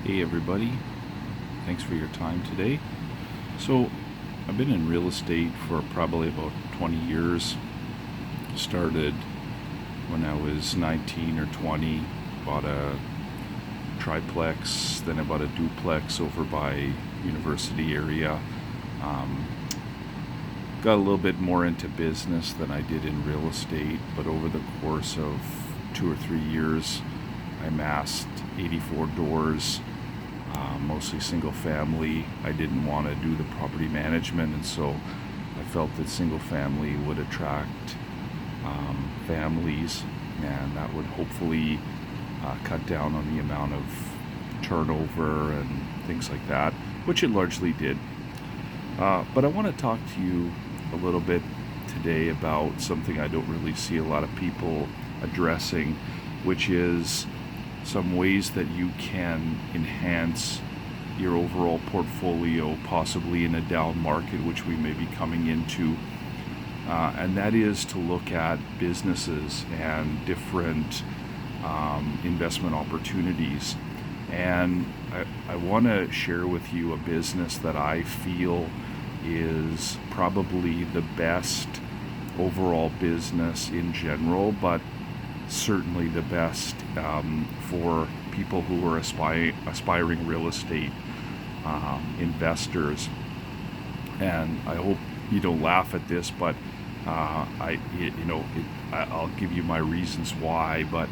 Hey everybody, thanks for your time today. So, I've been in real estate for probably about 20 years. Started when I was 19 or 20, bought a triplex, then I bought a duplex over by university area. Um, Got a little bit more into business than I did in real estate, but over the course of 2 or 3 years, I amassed 84 doors, mostly single family. I didn't want to do the property management, and so I felt that single family would attract families, and that would hopefully cut down on the amount of turnover and things like that, which it largely did. But I want to talk to you a little bit today about something I don't really see a lot of people addressing, which is some ways that you can enhance your overall portfolio, possibly in a down market, which we may be coming into. And that is to look at businesses and different investment opportunities. And I want to share with you a business that I feel is probably the best overall business in general, but certainly the best for people who are aspiring real estate investors. And I hope you don't laugh at this, but I'll give you my reasons why. But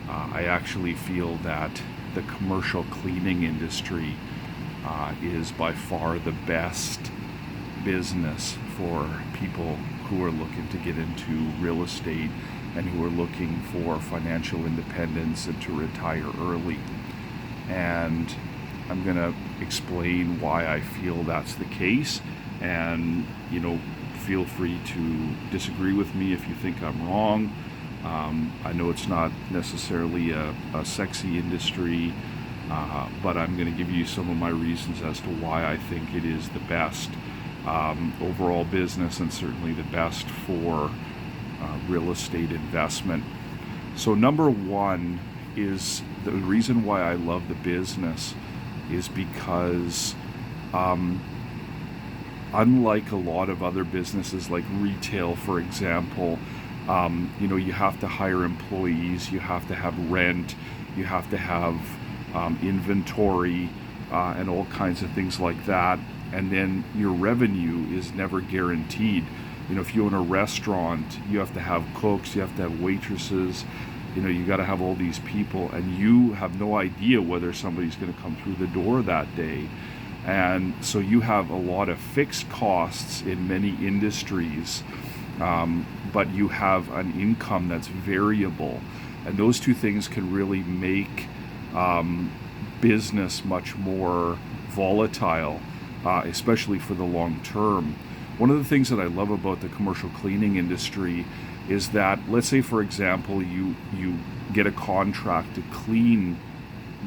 I actually feel that the commercial cleaning industry is by far the best business for people who are looking to get into real estate and who are looking for financial independence and to retire early. And I'm going to explain why I feel that's the case. And, feel free to disagree with me if you think I'm wrong. I know it's not necessarily a sexy industry, but I'm going to give you some of my reasons as to why I think it is the best overall business and certainly the best for real estate investment. So, number one is the reason why I love the business is because unlike a lot of other businesses like retail, for example, you have to hire employees, you have to have rent, you have to have inventory, and all kinds of things like that. And then your revenue is never guaranteed. If you own a restaurant, you have to have cooks, you have to have waitresses, you got to have all these people, and you have no idea whether somebody's going to come through the door that day. And so you have a lot of fixed costs in many industries, but you have an income that's variable. And those two things can really make business much more volatile, especially for the long term. One of the things that I love about the commercial cleaning industry is that, let's say, for example, you get a contract to clean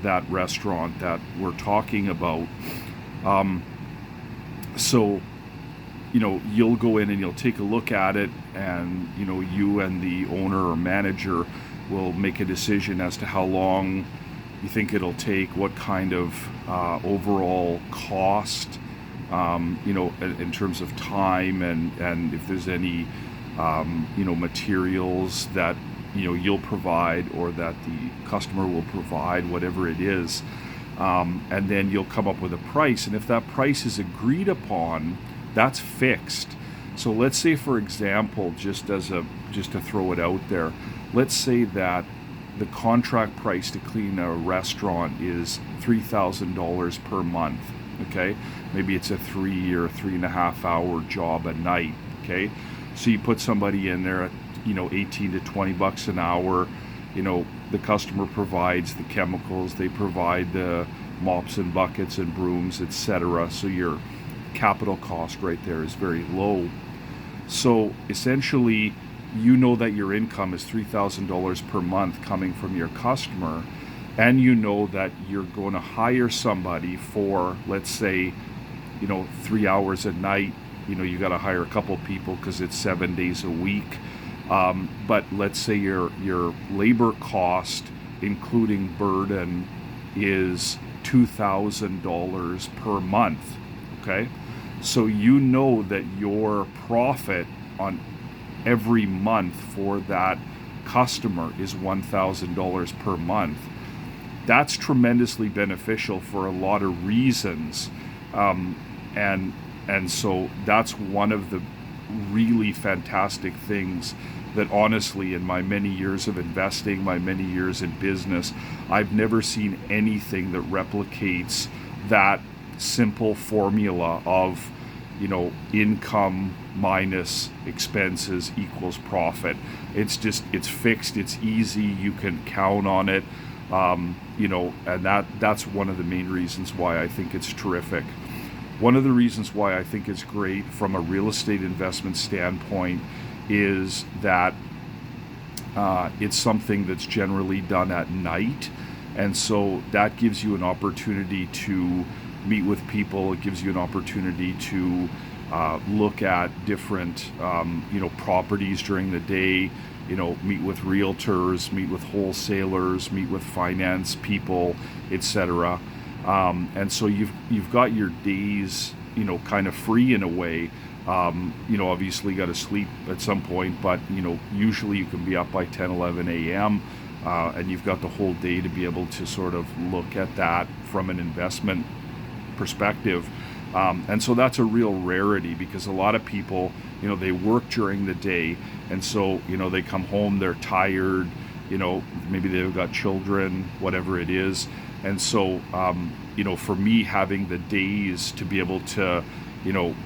that restaurant that we're talking about. So, you'll go in and you'll take a look at it, and, you and the owner or manager will make a decision as to how long you think it'll take, what kind of overall cost, in terms of time, and if there's any, materials that, you'll provide or that the customer will provide, whatever it is. And then you'll come up with a price. And if that price is agreed upon, that's fixed. So let's say, for example, just to throw it out there, let's say that the contract price to clean a restaurant is $3,000 per month. Okay, maybe it's a 3 or 3.5 hour job a night. Okay, so you put somebody in there at 18 to 20 bucks an hour. The customer provides the chemicals, they provide the mops and buckets and brooms, etc. So your capital cost right there is very low. So essentially, that your income is $3,000 per month coming from your customer, and that you're going to hire somebody for, let's say, 3 hours a night. You got to hire a couple people because it's 7 days a week. But let's say your labor cost, including burden is $2,000 per month. Okay, so you know that your profit on every month for that customer is $1,000 per month. That's tremendously beneficial for a lot of reasons, um, and and so that's one of the really fantastic things that, honestly, in my many years of investing, my many years in business, I've never seen anything that replicates that simple formula of, income minus expenses equals profit. It's fixed, it's easy, you can count on it, and that's one of the main reasons why I think it's terrific. One of the reasons why I think it's great from a real estate investment standpoint is that it's something that's generally done at night. And so that gives you an opportunity to meet with people. It gives you an opportunity to look at different, properties during the day, meet with realtors, meet with wholesalers, meet with finance people, etc. And so you've got your days, kind of free in a way. Obviously got to sleep at some point, but usually you can be up by 10, 11 a.m. And you've got the whole day to be able to sort of look at that from an investment perspective. And so that's a real rarity, because a lot of people, they work during the day, and so, they come home, they're tired, maybe they've got children, whatever it is. And so, for me, having the days to be able to,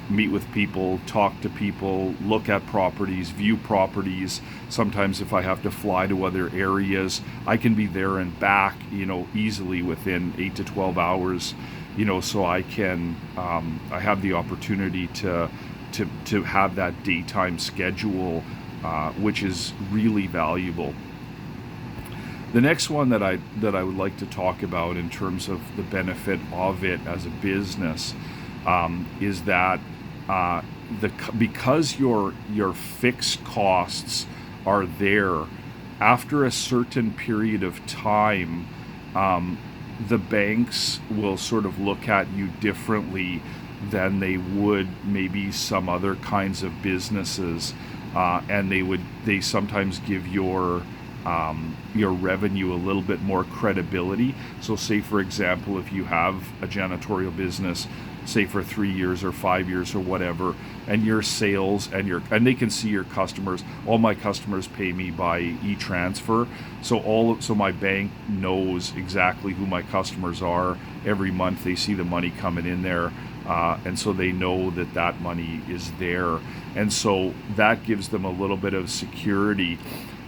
meet with people, talk to people, look at properties, view properties. Sometimes if I have to fly to other areas, I can be there and back, easily within 8 to 12 hours, so I can, I have the opportunity to have that daytime schedule, which is really valuable. The next one that I would like to talk about in terms of the benefit of it as a business, is that because your fixed costs are there, after a certain period of time, the banks will sort of look at you differently than they would maybe some other kinds of businesses, and they sometimes give your revenue a little bit more credibility. So say, for example, if you have a janitorial business, say for 3 years or 5 years or whatever, and your sales and they can see your customers. All my customers pay me by e-transfer, so my bank knows exactly who my customers are. Every month they see the money coming in there, and so they know that money is there, and so that gives them a little bit of security.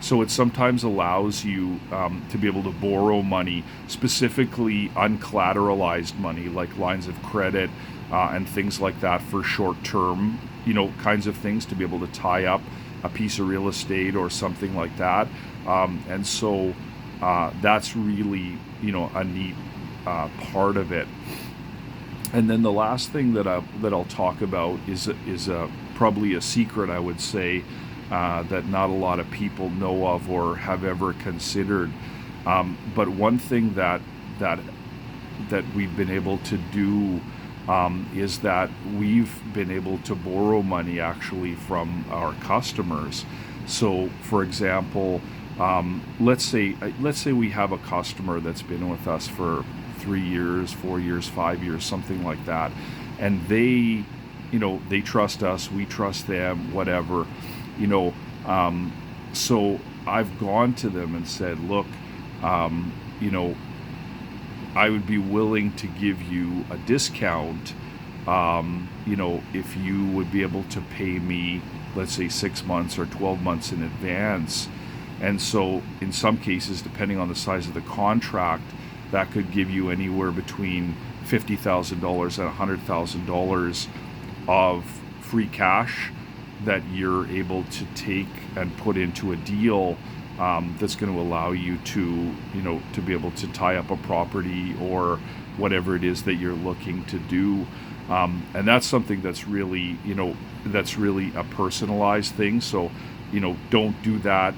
So it sometimes allows you to be able to borrow money, specifically uncollateralized money, like lines of credit and things like that, for short-term, kinds of things, to be able to tie up a piece of real estate or something like that. And so that's really, a neat part of it. And then the last thing that I'll talk about is probably a secret, I would say, that not a lot of people know of or have ever considered. But one thing that we've been able to do is that we've been able to borrow money actually from our customers. So, for example, let's say we have a customer that's been with us for 3 years, 4 years, 5 years, something like that, and they trust us, we trust them, whatever. So I've gone to them and said, look, I would be willing to give you a discount, if you would be able to pay me, let's say 6 months or 12 months in advance. And so in some cases, depending on the size of the contract, that could give you anywhere between $50,000 and $100,000 of free cash that you're able to take and put into a deal, that's going to allow you to be able to tie up a property or whatever it is that you're looking to do. And that's something that's really a personalized thing. So, don't do that,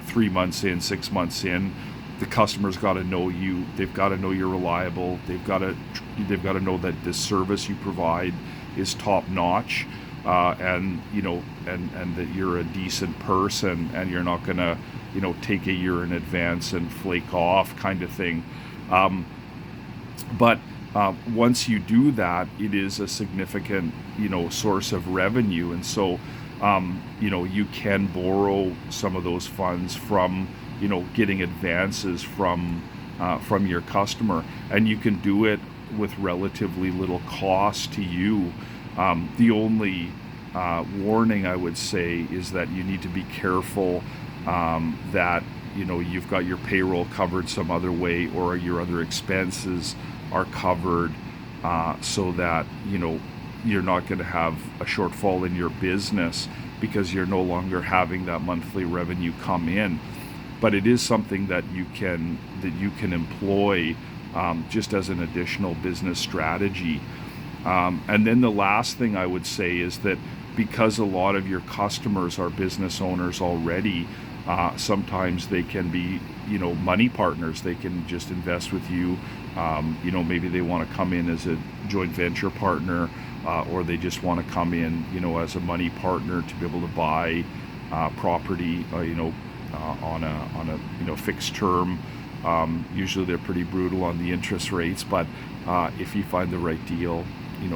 3 months in, 6 months in. the customer's got to know you. They've got to know you're reliable. They've got to know that the service you provide is top notch, and and that you're a decent person, and you're not gonna take a year in advance and flake off kind of thing. But once you do that, it is a significant source of revenue, and so you can borrow some of those funds from getting advances from your customer, and you can do it with relatively little cost to you. The only warning I would say is that you need to be careful that you've got your payroll covered some other way, or your other expenses are covered, so that you're not going to have a shortfall in your business because you're no longer having that monthly revenue come in. But it is something that you can employ just as an additional business strategy. And then the last thing I would say is that because a lot of your customers are business owners already, sometimes they can be money partners. They can just invest with you. Maybe they want to come in as a joint venture partner, or they just want to come in as a money partner to be able to buy property on a fixed term. Usually they're pretty brutal on the interest rates, but if you find the right deal,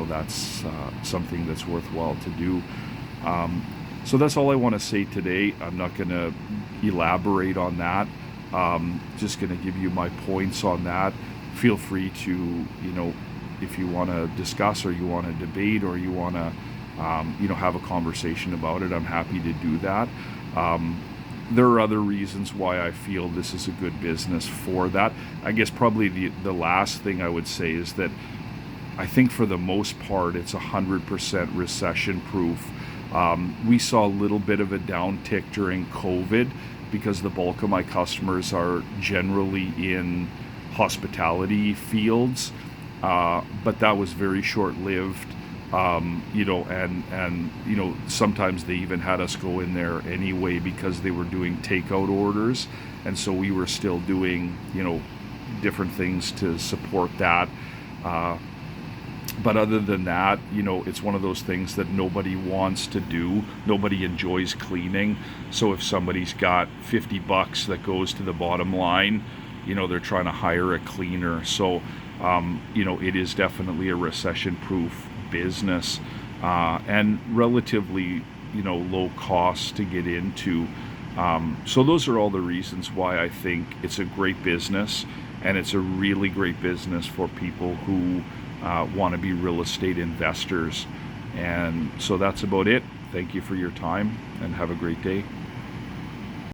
that's something that's worthwhile to do. So that's all I want to say today. I'm not going to elaborate on that. Just going to give you my points on that. Feel free to, if you want to discuss, or you want to debate, or you want to, have a conversation about it, I'm happy to do that. There are other reasons why I feel this is a good business for that. I guess probably the last thing I would say is that I think for the most part it's 100% recession proof. We saw a little bit of a downtick during COVID because the bulk of my customers are generally in hospitality fields, but that was very short-lived. Sometimes they even had us go in there anyway because they were doing takeout orders, and so we were still doing different things to support that. But other than that, it's one of those things that nobody wants to do. Nobody enjoys cleaning. So if somebody's got $50 that goes to the bottom line, they're trying to hire a cleaner. So it is definitely a recession-proof business, and relatively low cost to get into. So those are all the reasons why I think it's a great business, and it's a really great business for people who want to be real estate investors. And so that's about it. Thank you for your time, and have a great day.